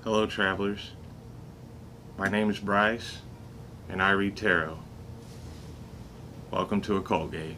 Hello travelers, my name is Bryce and I read tarot. Welcome to Occult Gate.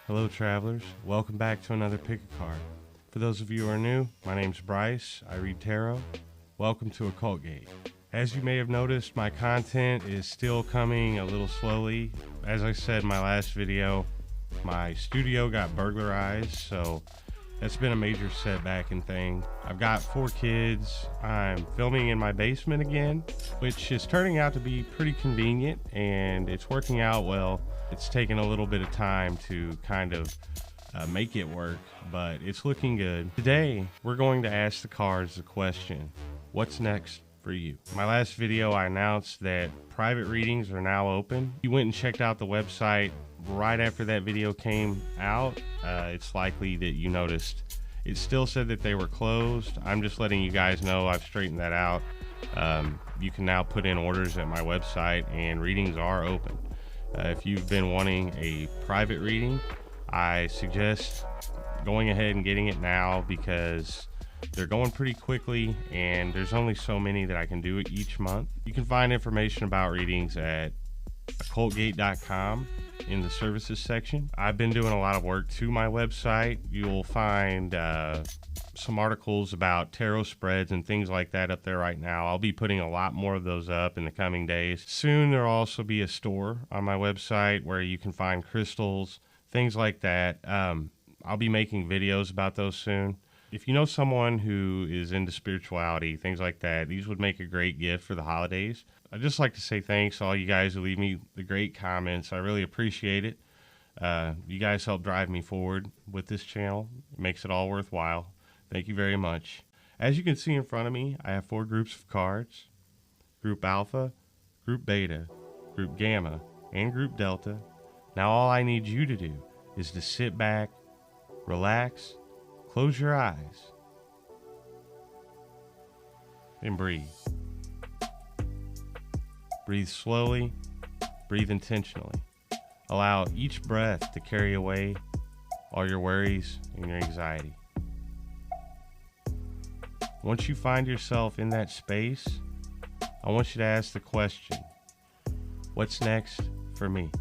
Hello travelers, welcome back to another pick a card. For those of you who are new, my name's Bryce, I read tarot. Welcome to Occult Gate. As you may have noticed, my content is still coming a little slowly. As I said in my last video, my studio got burglarized, so that's been a major setback and thing. I've got 4 kids. I'm filming in my basement again, which is turning out to be pretty convenient, and it's working out well. It's taken a little bit of time to kind of make it work, but it's looking good. Today, we're going to ask the cards the question, what's next for you? In my last video, I announced that private readings are now open. You went and checked out the website right after that video came out. It's likely that you noticed it still said that they were closed. I'm just letting you guys know I've straightened that out. You can now put in orders at my website and readings are open. If you've been wanting a private reading, I suggest going ahead and getting it now because they're going pretty quickly and there's only so many that I can do each month. You can find information about readings at occultgate.com in the services section. I've been doing a lot of work to my website. You'll find some articles about tarot spreads and things like that up there right now. I'll be putting a lot more of those up in the coming days. Soon there'll also be a store on my website where you can find crystals, things like that. I'll be making videos about those soon. If you know someone who is into spirituality, things like that, these would make a great gift for the holidays. I'd just like to say thanks to all you guys who leave me the great comments. I really appreciate it. You guys help drive me forward with this channel. It makes it all worthwhile. Thank you very much. As you can see in front of me, I have 4 groups of cards. Group Alpha, Group Beta, Group Gamma, and Group Delta. Now all I need you to do is to sit back, relax, close your eyes, and breathe. Breathe slowly, breathe intentionally. Allow each breath to carry away all your worries and your anxiety. Once you find yourself in that space, I want you to ask the question, what's next for me?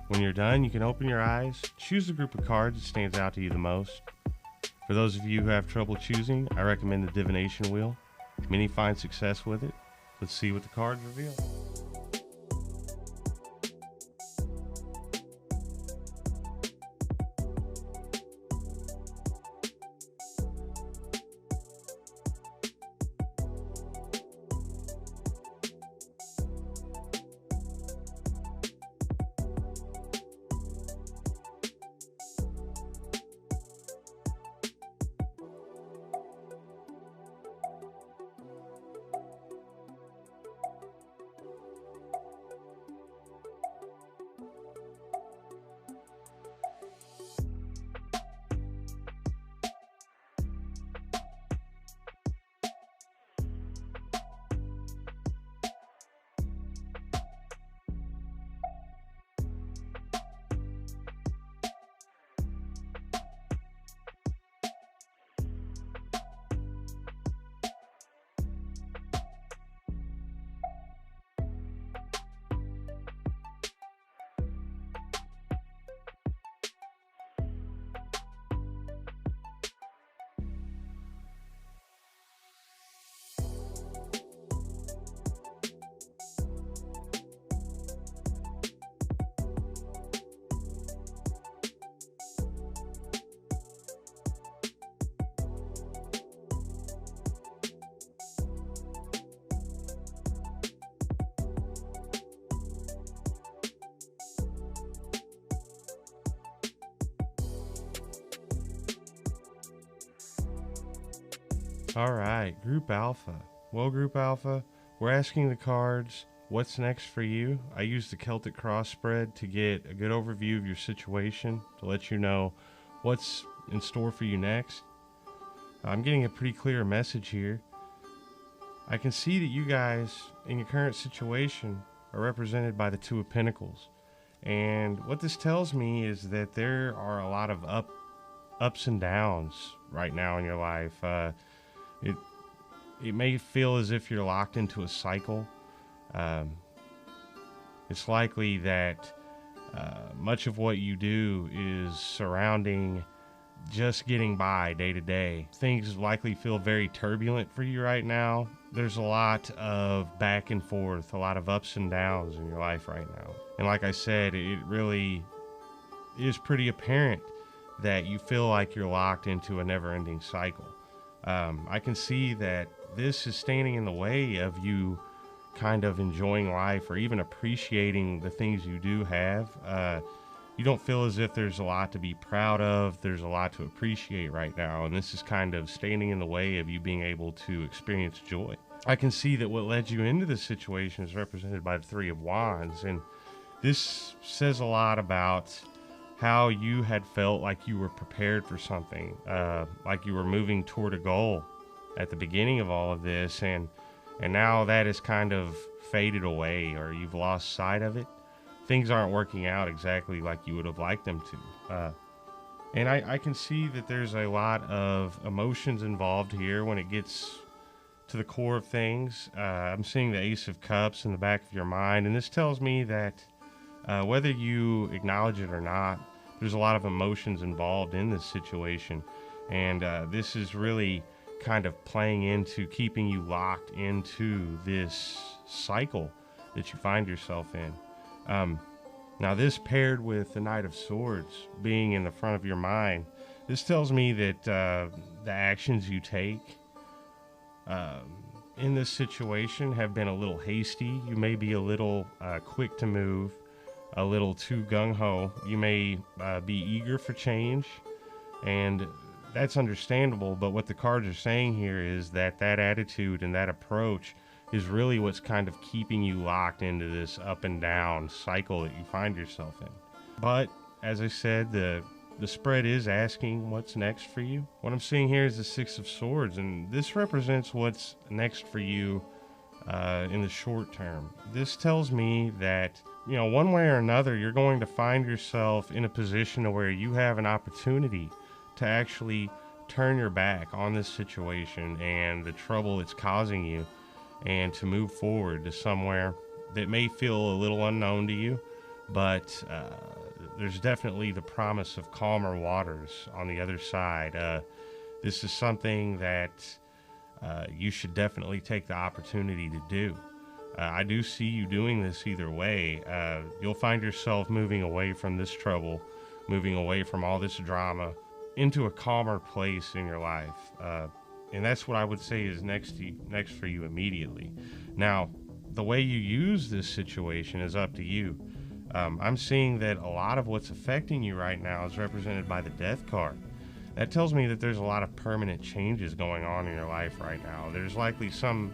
When you're done, you can open your eyes, choose the group of cards that stands out to you the most. For those of you who have trouble choosing, I recommend the divination wheel. Many find success with it. Let's see what the cards reveal. All right, Group Alpha. Well, Group Alpha, we're asking the cards, what's next for you? I used the Celtic Cross spread to get a good overview of your situation, to let you know what's in store for you next. I'm getting a pretty clear message here. I can see that you guys, in your current situation, are represented by the Two of Pentacles. And what this tells me is that there are a lot of ups and downs right now in your life. It may feel as if you're locked into a cycle. It's likely that much of what you do is surrounding just getting by day to day. Things likely feel very turbulent for you right now. There's a lot of back and forth, a lot of ups and downs in your life right now. And like I said, it really is pretty apparent that you feel like you're locked into a never-ending cycle. I can see that this is standing in the way of you kind of enjoying life or even appreciating the things you do have. You don't feel as if there's a lot to be proud of. There's a lot to appreciate right now, and this is kind of standing in the way of you being able to experience joy. I can see that what led you into this situation is represented by the Three of Wands, and this says a lot about how you had felt like you were prepared for something, like you were moving toward a goal at the beginning of all of this, and now that has kind of faded away, or you've lost sight of it. Things aren't working out exactly like you would have liked them to. And I can see that there's a lot of emotions involved here when it gets to the core of things. I'm seeing the Ace of Cups in the back of your mind, and this tells me that whether you acknowledge it or not, there's a lot of emotions involved in this situation. And this is really kind of playing into keeping you locked into this cycle that you find yourself in. Now this paired with the Knight of Swords being in the front of your mind, this tells me that the actions you take in this situation have been a little hasty. You may be a little quick to move, a little too gung-ho. You may be eager for change, and that's understandable, but what the cards are saying here is that that attitude and that approach is really what's kind of keeping you locked into this up and down cycle that you find yourself in. But as I said, the spread is asking what's next for you. What I'm seeing here is the Six of Swords, and this represents what's next for you in the short term. This tells me that, you know, one way or another, you're going to find yourself in a position where you have an opportunity to actually turn your back on this situation and the trouble it's causing you, and to move forward to somewhere that may feel a little unknown to you, but there's definitely the promise of calmer waters on the other side. This is something that you should definitely take the opportunity to do. I do see you doing this either way. You'll find yourself moving away from this trouble, moving away from all this drama, into a calmer place in your life. And that's what I would say is next for you immediately. Now, the way you use this situation is up to you. I'm seeing that a lot of what's affecting you right now is represented by the Death card. That tells me that there's a lot of permanent changes going on in your life right now. There's likely some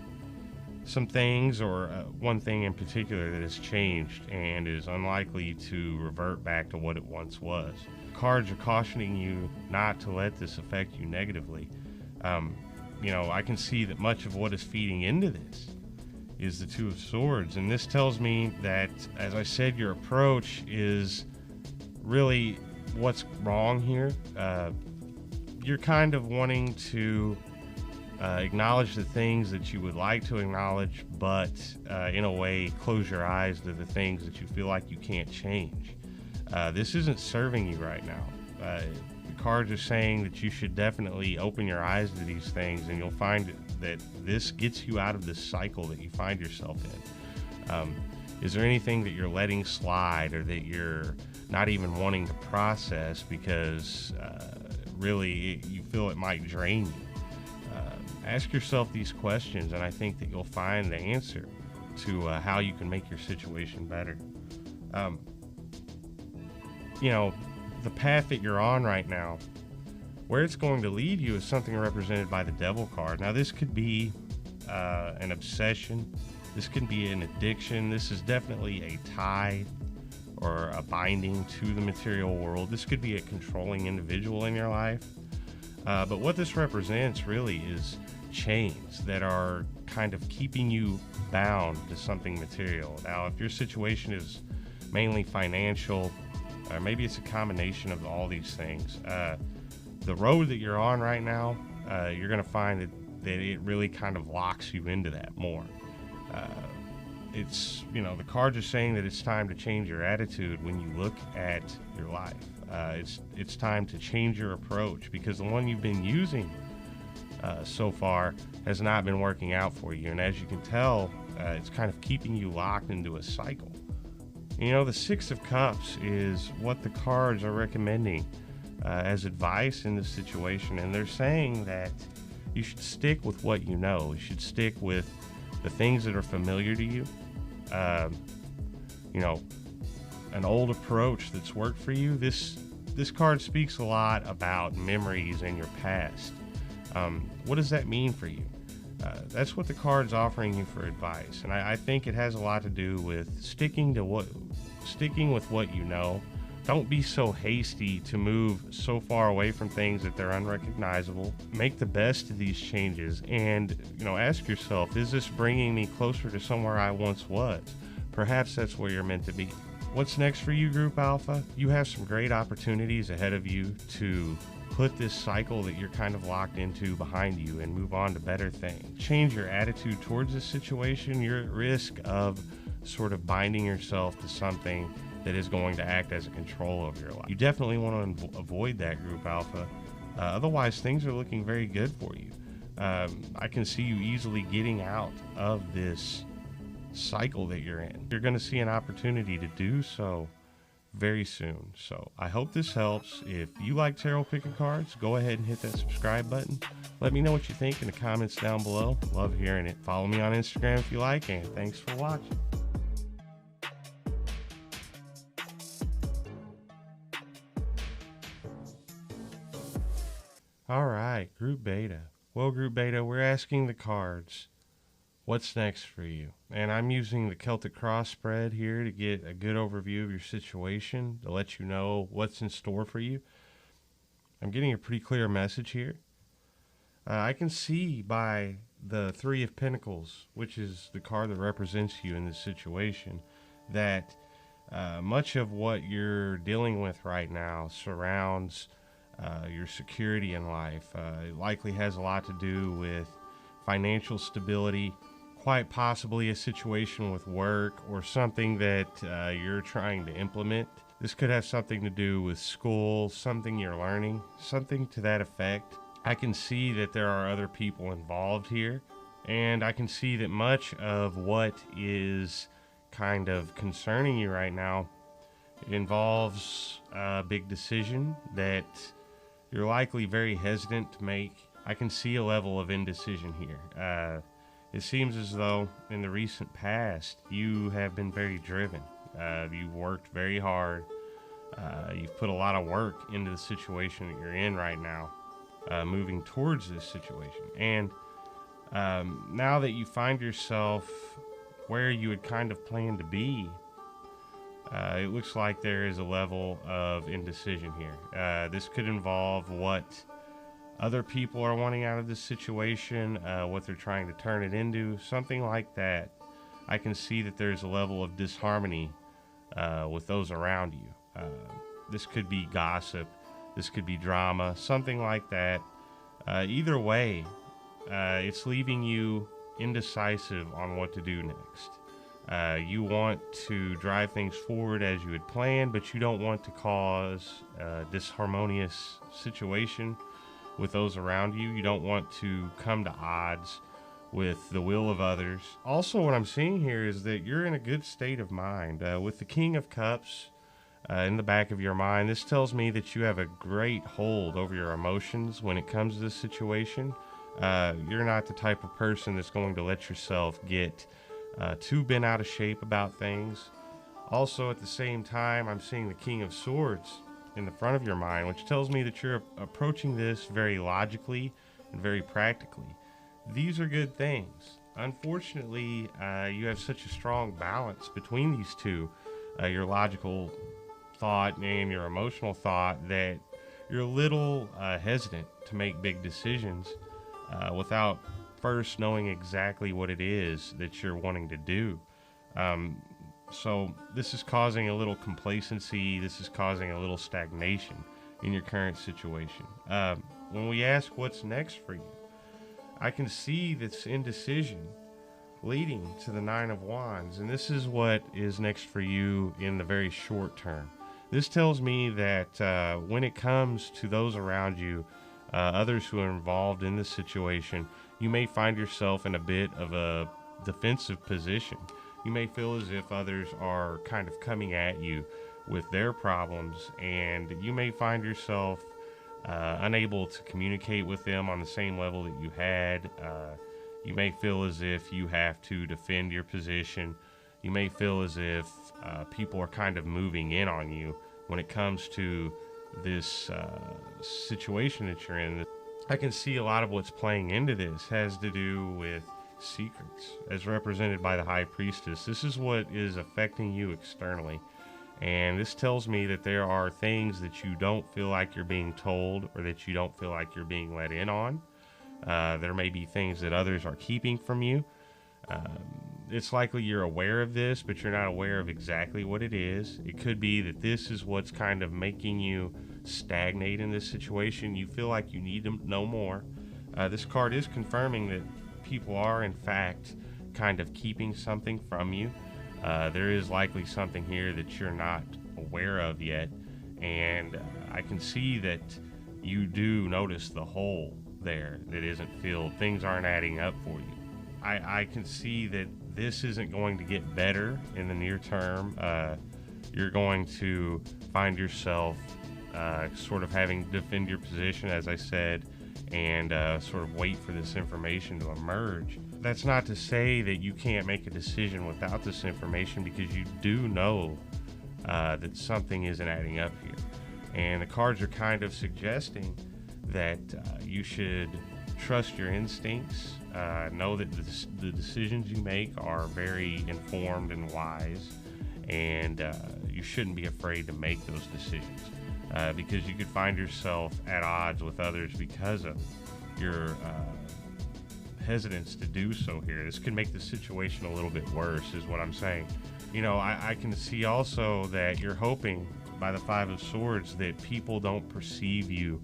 things, or one thing in particular, that has changed and is unlikely to revert back to what it once was. Cards are cautioning you not to let this affect you negatively. You know, I can see that much of what is feeding into this is the Two of Swords, and this tells me that, as I said, your approach is really what's wrong here. You're kind of wanting to acknowledge the things that you would like to acknowledge, but in a way close your eyes to the things that you feel like you can't change. This isn't serving you right now. The cards are saying that you should definitely open your eyes to these things, and you'll find that this gets you out of this cycle that you find yourself in. Is there anything that you're letting slide, or that you're not even wanting to process because really you feel it might drain you? Ask yourself these questions, and I think that you'll find the answer to how you can make your situation better. You know, the path that you're on right now, Where it's going to lead you is something represented by the Devil card. Now, this could be an obsession. This could be an addiction. This is definitely a tie or a binding to the material world. This could be a controlling individual in your life. But what this represents really is chains that are kind of keeping you bound to something material. Now, if your situation is mainly financial, maybe it's a combination of all these things. The road that you're on right now, you're going to find that it really kind of locks you into that more. It's, the cards are saying that it's time to change your attitude when you look at your life. It's time to change your approach, because the one you've been using so far has not been working out for you. And as you can tell, it's kind of keeping you locked into a cycle. The Six of Cups is what the cards are recommending as advice in this situation. And they're saying that you should stick with what you know. You should stick with the things that are familiar to you. An old approach that's worked for you. This card speaks a lot about memories in your past. What does that mean for you? That's what the card's offering you for advice, and I think it has a lot to do with sticking with what you know. Don't be so hasty to move so far away from things that they're unrecognizable. Make the best of these changes, and ask yourself, is this bringing me closer to somewhere I once was? Perhaps that's where you're meant to be. What's next for you, Group Alpha? You have some great opportunities ahead of you to put this cycle that you're kind of locked into behind you and move on to better things. Change your attitude towards this situation. You're at risk of sort of binding yourself to something that is going to act as a control over your life. You definitely want to avoid that, Group Alpha. Otherwise, things are looking very good for you. I can see you easily getting out of this cycle that you're in. You're going to see an opportunity to do so very soon. So I hope this helps. If you like tarot picking cards, go ahead and hit that subscribe button. Let me know what you think in the comments down below. Love hearing it. Follow me on Instagram if you like, and thanks for watching. All right, Group Beta. Well, Group Beta, we're asking the cards, what's next for you? And I'm using the Celtic Cross spread here to get a good overview of your situation, to let you know what's in store for you. I'm getting a pretty clear message here. I can see by the Three of Pentacles, which is the card that represents you in this situation, that much of what you're dealing with right now surrounds your security in life. It likely has a lot to do with financial stability, quite possibly a situation with work or something that you're trying to implement. This could have something to do with school, something you're learning, something to that effect. I can see that there are other people involved here, and I can see that much of what is kind of concerning you right now, it involves a big decision that you're likely very hesitant to make. I can see a level of indecision here. It seems as though in the recent past, you have been very driven. You've worked very hard. You've put a lot of work into the situation that you're in right now, moving towards this situation. And now that you find yourself where you had kind of planned to be, it looks like there is a level of indecision here. This could involve what other people are wanting out of this situation, what they're trying to turn it into, something like that. I can see that there's a level of disharmony with those around you. This could be gossip, this could be drama, something like that. Either way, it's leaving you indecisive on what to do next. You want to drive things forward as you had planned, but you don't want to cause a disharmonious situation with those around you. You don't want to come to odds with the will of others. Also, what I'm seeing here is that you're in a good state of mind. With the King of Cups in the back of your mind, this tells me that you have a great hold over your emotions when it comes to this situation. You're not the type of person that's going to let yourself get too bent out of shape about things. Also, at the same time, I'm seeing the King of Swords in the front of your mind, which tells me that you're approaching this very logically and very practically. These are good things. Unfortunately, you have such a strong balance between these two, your logical thought and your emotional thought, that you're a little hesitant to make big decisions without first knowing exactly what it is that you're wanting to do. So this is causing a little complacency. This is causing a little stagnation in your current situation. When we ask what's next for you, I can see this indecision leading to the Nine of Wands, and this is what is next for you in the very short term. This tells me that when it comes to those around you, others who are involved in this situation, you may find yourself in a bit of a defensive position. You may feel as if others are kind of coming at you with their problems, and you may find yourself unable to communicate with them on the same level that you had. You may feel as if you have to defend your position. You may feel as if people are kind of moving in on you when it comes to this situation that you're in. I can see a lot of what's playing into this has to do with secrets, as represented by the High Priestess. This is what is affecting you externally, and this tells me that there are things that you don't feel like you're being told, or that you don't feel like you're being let in on. There may be things that others are keeping from you. It's likely you're aware of this, but you're not aware of exactly what it is. It could be that this is what's kind of making you stagnate in this situation. You feel like you need to know more. This card is confirming that people are, in fact, kind of keeping something from you. There is likely something here that you're not aware of yet, and I can see that you do notice the hole there that isn't filled. Things aren't adding up for you. I can see that this isn't going to get better in the near term. You're going to find yourself sort of having to defend your position, as I said, and sort of wait for this information to emerge. That's not to say that you can't make a decision without this information, because you do know that something isn't adding up here. And the cards are kind of suggesting that you should trust your instincts, know that the decisions you make are very informed and wise, and you shouldn't be afraid to make those decisions, because you could find yourself at odds with others because of your hesitance to do so here. This could make the situation a little bit worse, is what I'm saying. You know, I can see also that you're hoping by the Five of Swords that people don't perceive you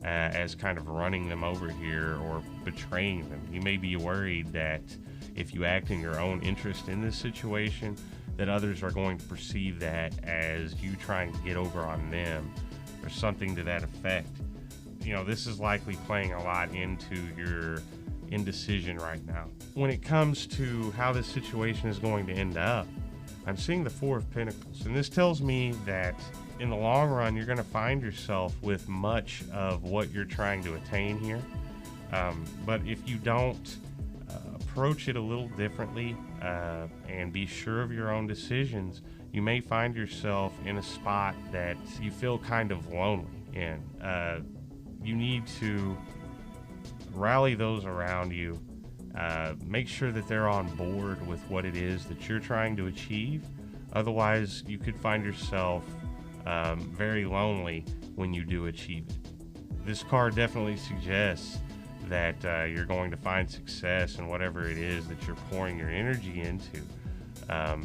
as kind of running them over here or betraying them. You may be worried that if you act in your own interest in this situation, that others are going to perceive that as you trying to get over on them, or something to that effect. You know, this is likely playing a lot into your indecision right now. When it comes to how this situation is going to end up, I'm seeing the Four of Pentacles, and this tells me that in the long run, you're going to find yourself with much of what you're trying to attain here. But if you don't approach it a little differently and be sure of your own decisions, you may find yourself in a spot that you feel kind of lonely in. You need to rally those around you. Make sure that they're on board with what it is that you're trying to achieve. Otherwise, you could find yourself very lonely when you do achieve it. This card definitely suggests that you're going to find success in whatever it is that you're pouring your energy into.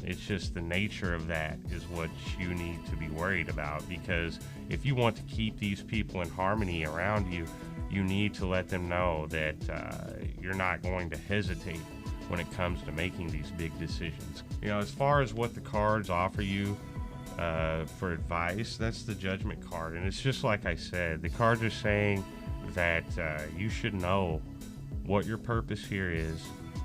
It's just the nature of that is what you need to be worried about, because if you want to keep these people in harmony around you, you need to let them know that you're not going to hesitate when it comes to making these big decisions. You know, as far as what the cards offer you for advice, that's the Judgment card. And it's just like I said, the cards are saying that you should know what your purpose here is.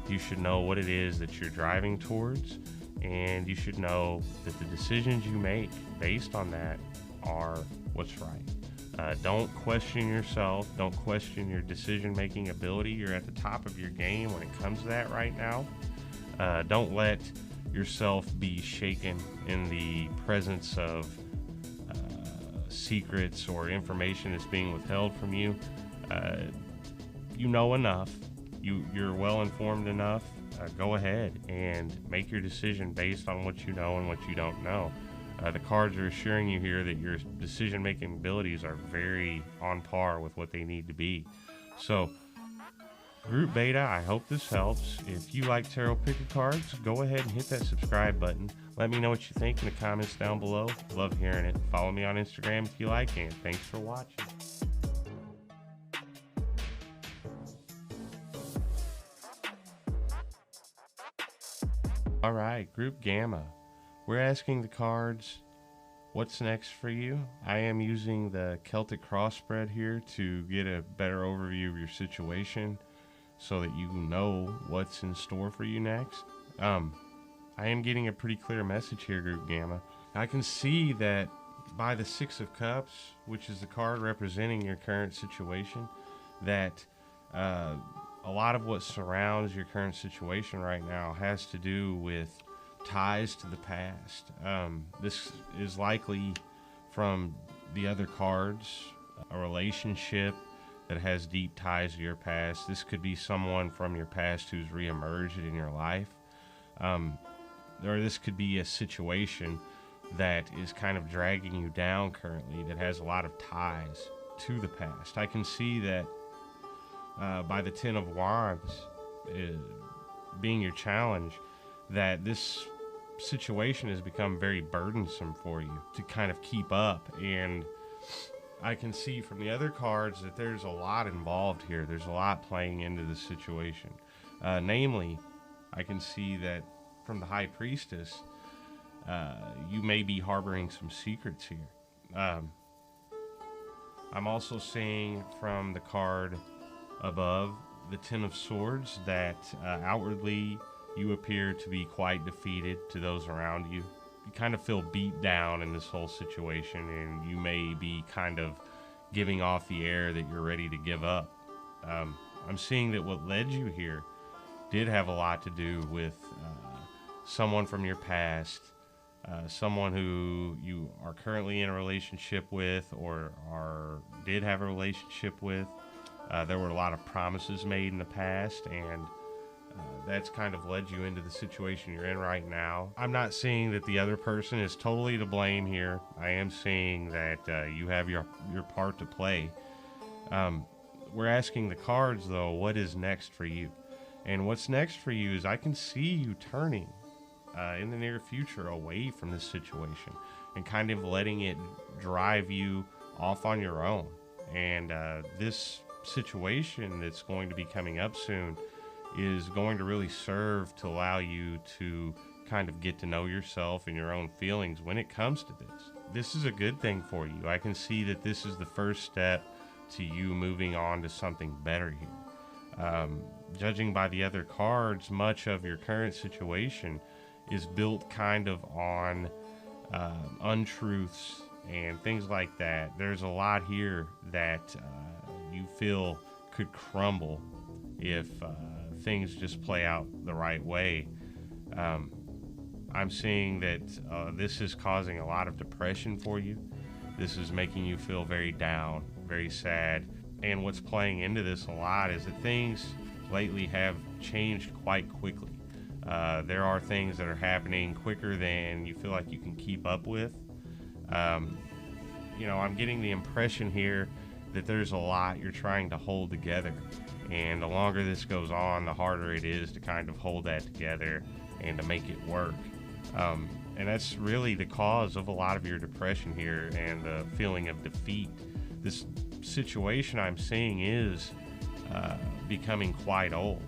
You should know what it is that you're driving towards, and you should know that the decisions you make based on that are what's right. Don't question yourself. Don't question your decision-making ability. You're at the top of your game when it comes to that right now. Don't let yourself be shaken in the presence of secrets or information that's being withheld from you. You know enough. You're well informed enough. Go ahead and make your decision based on what you know and what you don't know. The cards are assuring you here that your decision-making abilities are very on par with what they need to be. So, Group Beta, I hope this helps. If you like tarot picker cards, go ahead and hit that subscribe button. Let me know what you think in the comments down below. Love hearing it. Follow me on Instagram if you like, and thanks for watching. Alright, Group Gamma. We're asking the cards, what's next for you? I am using the Celtic cross spread here to get a better overview of your situation so that you know what's in store for you next. I am getting a pretty clear message here, Group Gamma. I can see that by the Six of Cups, which is the card representing your current situation, that a lot of what surrounds your current situation right now has to do with ties to the past. This is likely from the other cards, a relationship that has deep ties to your past. This could be someone from your past who's reemerged in your life. Or this could be a situation that is kind of dragging you down currently that has a lot of ties to the past. I can see that by the Ten of Wands being your challenge, that this situation has become very burdensome for you to kind of keep up. And I can see from the other cards that there's a lot involved here. There's a lot playing into the situation. Namely, I can see that from the High Priestess, you may be harboring some secrets here. I'm also seeing from the card above, the Ten of Swords, that outwardly you appear to be quite defeated to those around you. You kind of feel beat down in this whole situation, and you may be kind of giving off the air that you're ready to give up. I'm seeing that what led you here did have a lot to do with someone from your past, someone who you are currently in a relationship with or did have a relationship with. There were a lot of promises made in the past, and that's kind of led you into the situation you're in right now. I'm not seeing that the other person is totally to blame here. I am seeing that you have your part to play. We're asking the cards, though, what is next for you? And what's next for you is I can see you turning in the near future away from this situation and kind of letting it drive you off on your own. And this situation that's going to be coming up soon is going to really serve to allow you to kind of get to know yourself and your own feelings when it comes to this. This is a good thing for you. I can see that this is the first step to you moving on to something better here. Judging by the other cards, much of your current situation is built kind of on untruths and things like that. There's a lot here that you feel could crumble if things just play out the right way. I'm seeing that this is causing a lot of depression for you. This is making you feel very down, very sad. And what's playing into this a lot is that things lately have changed quite quickly. There are things that are happening quicker than you feel like you can keep up with. I'm getting the impression here that there's a lot you're trying to hold together, and the longer this goes on, the harder it is to kind of hold that together and to make it work. And that's really the cause of a lot of your depression here and the feeling of defeat. This situation I'm seeing is becoming quite old,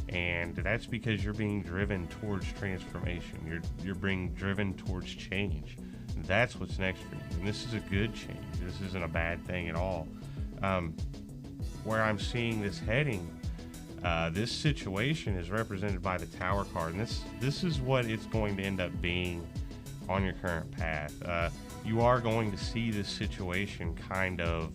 and that's because you're being driven towards transformation. You're being driven towards change. That's what's next for you, and this is a good change. This isn't a bad thing at all. Where I'm seeing this heading, this situation is represented by the Tower card, and this is what it's going to end up being on your current path. You are going to see this situation kind of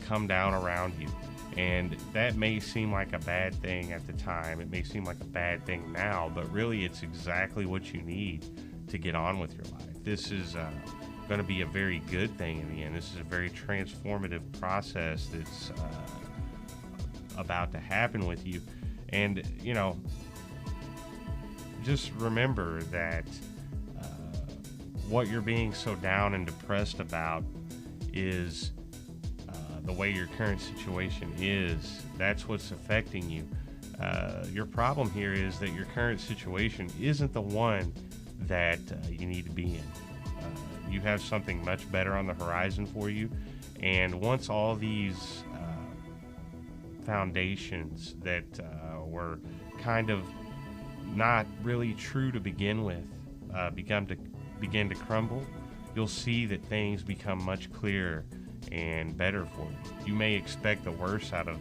come down around you, and that may seem like a bad thing at the time. It may seem like a bad thing now, but really it's exactly what you need to get on with your life. This is going to be a very good thing in the end. This is a very transformative process that's about to happen with you. And, you know, just remember that what you're being so down and depressed about is the way your current situation is. That's what's affecting you. Your problem here is that your current situation isn't the one that you need to be in. You have something much better on the horizon for you. And once all these foundations that were kind of not really true to begin with begin to crumble, you'll see that things become much clearer and better for you. You may expect the worst out of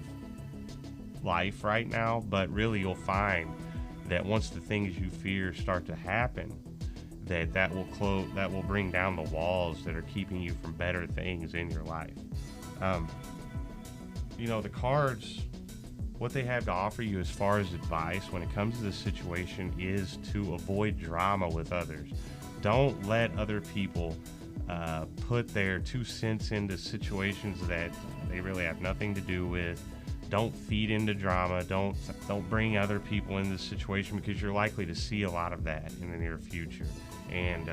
life right now, but really you'll find that once the things you fear start to happen, that will bring down the walls that are keeping you from better things in your life. You know, the cards, what they have to offer you as far as advice when it comes to this situation is to avoid drama with others. Don't let other people put their 2 cents into situations that they really have nothing to do with. Don't feed into drama. Don't bring other people into the situation, because you're likely to see a lot of that in the near future. And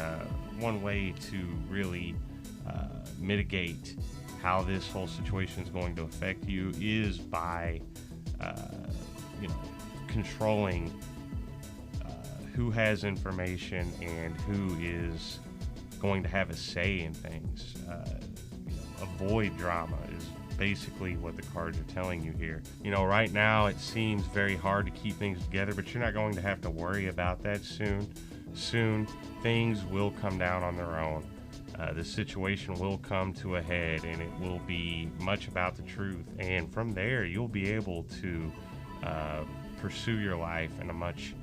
one way to really mitigate how this whole situation is going to affect you is by controlling who has information and who is going to have a say in things. Avoid drama is basically what the cards are telling you here. You know, right now it seems very hard to keep things together, but you're not going to have to worry about that soon. Soon things will come down on their own. The situation will come to a head, and it will be much about the truth. And from there, you'll be able to pursue your life in a much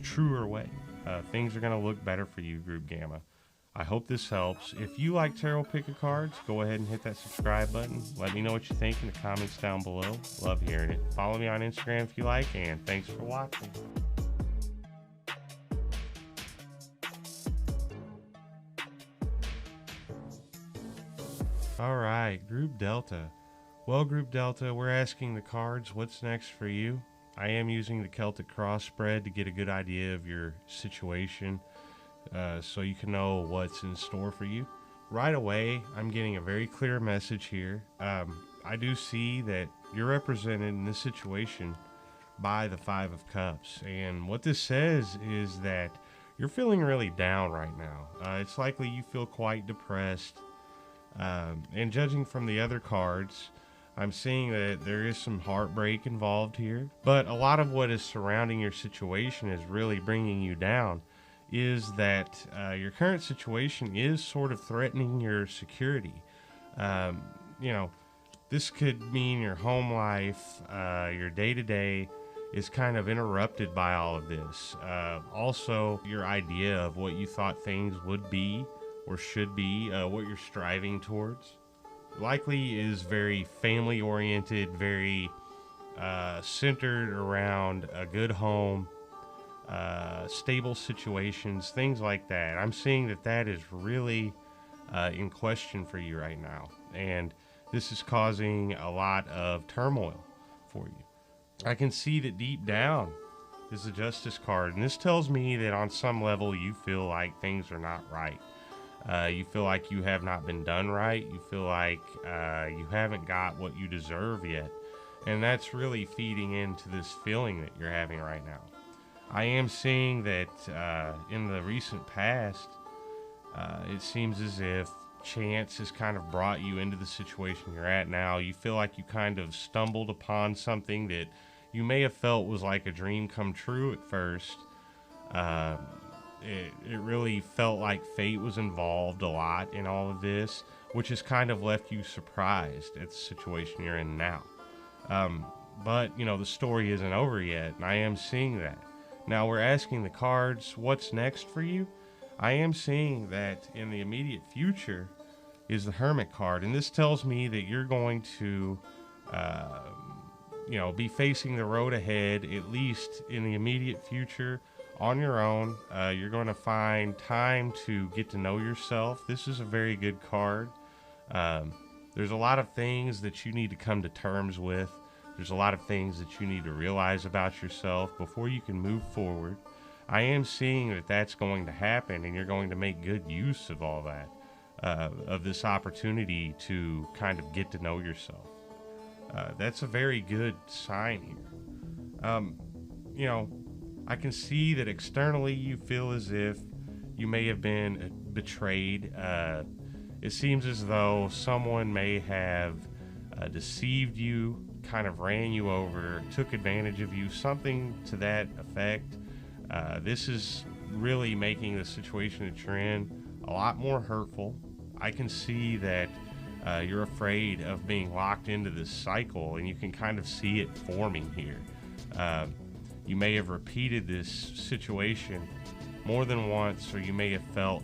truer way. Things are going to look better for you, Group Gamma. I hope this helps. If you like tarot picker cards, go ahead and hit that subscribe button. Let me know what you think in the comments down below. Love hearing it. Follow me on Instagram if you like, and thanks for watching. All right, Group Delta. Well, Group Delta, we're asking the cards, what's next for you? I am using the Celtic Cross spread to get a good idea of your situation, so you can know what's in store for you. Right away, I'm getting a very clear message here. I do see that you're represented in this situation by the 5 of Cups. And what this says is that you're feeling really down right now. It's likely you feel quite depressed. And judging from the other cards, I'm seeing that there is some heartbreak involved here. But a lot of what is surrounding your situation is really bringing you down, is that your current situation is sort of threatening your security. You know, this could mean your home life, your day-to-day is kind of interrupted by all of this. Also, your idea of what you thought things would be or should be, what you're striving towards, likely is very family-oriented, very centered around a good home, stable situations, things like that. I'm seeing that is really in question for you right now, and this is causing a lot of turmoil for you. I can see that deep down is the Justice card, and this tells me that on some level you feel like things are not right. You feel like you have not been done right. You feel like you haven't got what you deserve yet. And that's really feeding into this feeling that you're having right now. I am seeing that in the recent past, it seems as if chance has kind of brought you into the situation you're at now. You feel like you kind of stumbled upon something that you may have felt was like a dream come true at first. It really felt like fate was involved a lot in all of this, which has kind of left you surprised at the situation you're in now. But, you know, the story isn't over yet, and I am seeing that. Now, we're asking the cards, what's next for you? I am seeing that in the immediate future is the Hermit card, and this tells me that you're going to, be facing the road ahead, at least in the immediate future, on your own. You're going to find time to get to know yourself. This is a very good card. There's a lot of things that you need to come to terms with. There's a lot of things that you need to realize about yourself before you can move forward. I am seeing that that's going to happen, and you're going to make good use of all that, of this opportunity to kind of get to know yourself. That's a very good sign here. You know, I can see that externally you feel as if you may have been betrayed. It seems as though someone may have deceived you, kind of ran you over, took advantage of you, something to that effect. This is really making the situation that you're in a lot more hurtful. I can see that you're afraid of being locked into this cycle, and you can kind of see it forming here. You may have repeated this situation more than once, or you may have felt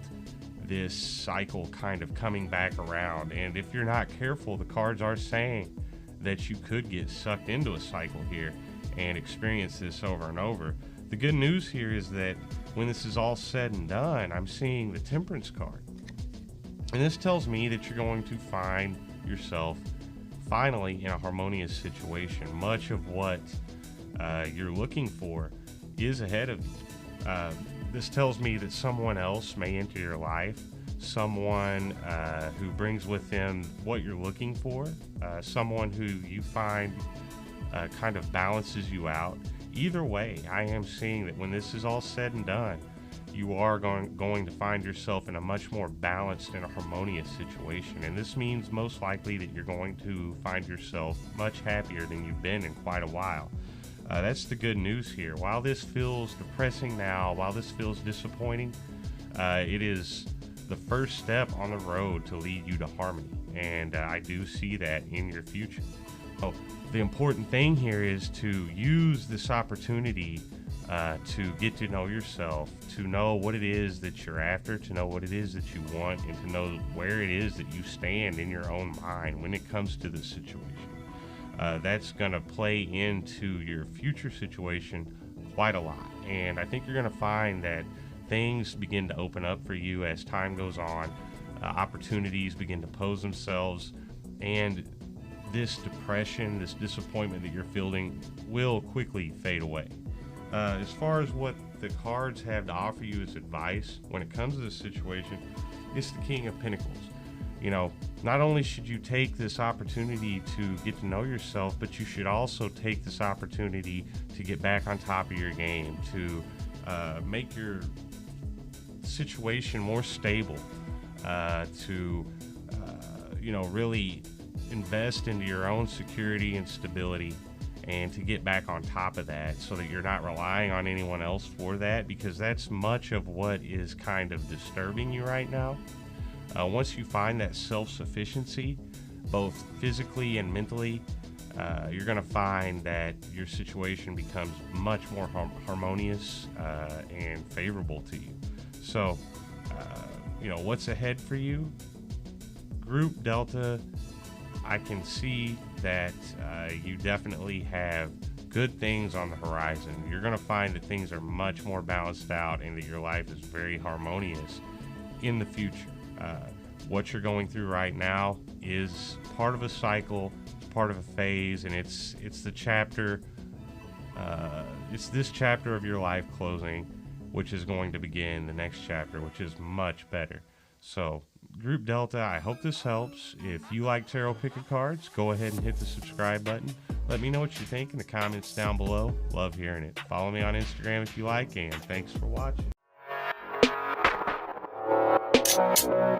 this cycle kind of coming back around. And if you're not careful, the cards are saying that you could get sucked into a cycle here and experience this over and over. The good news here is that when this is all said and done, I'm seeing the Temperance card. And this tells me that you're going to find yourself finally in a harmonious situation. Much of what you're looking for is ahead of you. This tells me that someone else may enter your life, someone who brings with them what you're looking for, someone who you find kind of balances you out. Either way, I am seeing that when this is all said and done, you are going to find yourself in a much more balanced and harmonious situation. And this means most likely that you're going to find yourself much happier than you've been in quite a while. That's the good news here. While this feels depressing now, while this feels disappointing, it is the first step on the road to lead you to harmony. And I do see that in your future. Oh, the important thing here is to use this opportunity to get to know yourself, to know what it is that you're after, to know what it is that you want, and to know where it is that you stand in your own mind when it comes to this situation. That's going to play into your future situation quite a lot. And I think you're going to find that things begin to open up for you as time goes on. Opportunities begin to pose themselves, and this depression, this disappointment that you're feeling will quickly fade away. As far as what the cards have to offer you as advice when it comes to this situation, it's the King of Pentacles. You know, not only should you take this opportunity to get to know yourself, but you should also take this opportunity to get back on top of your game, to make your situation more stable, to really invest into your own security and stability, and to get back on top of that so that you're not relying on anyone else for that, because that's much of what is kind of disturbing you right now. Once you find that self-sufficiency, both physically and mentally, you're going to find that your situation becomes much more harmonious and favorable to you. So, what's ahead for you? Group Delta, I can see that you definitely have good things on the horizon. You're going to find that things are much more balanced out and that your life is very harmonious in the future. What you're going through right now is part of a cycle, it's part of a phase, and it's the chapter, it's this chapter of your life closing, which is going to begin the next chapter, which is much better. So, Group Delta, I hope this helps. If you like tarot picker cards, go ahead and hit the subscribe button. Let me know what you think in the comments down below. Love hearing it. Follow me on Instagram if you like, and thanks for watching. Bye.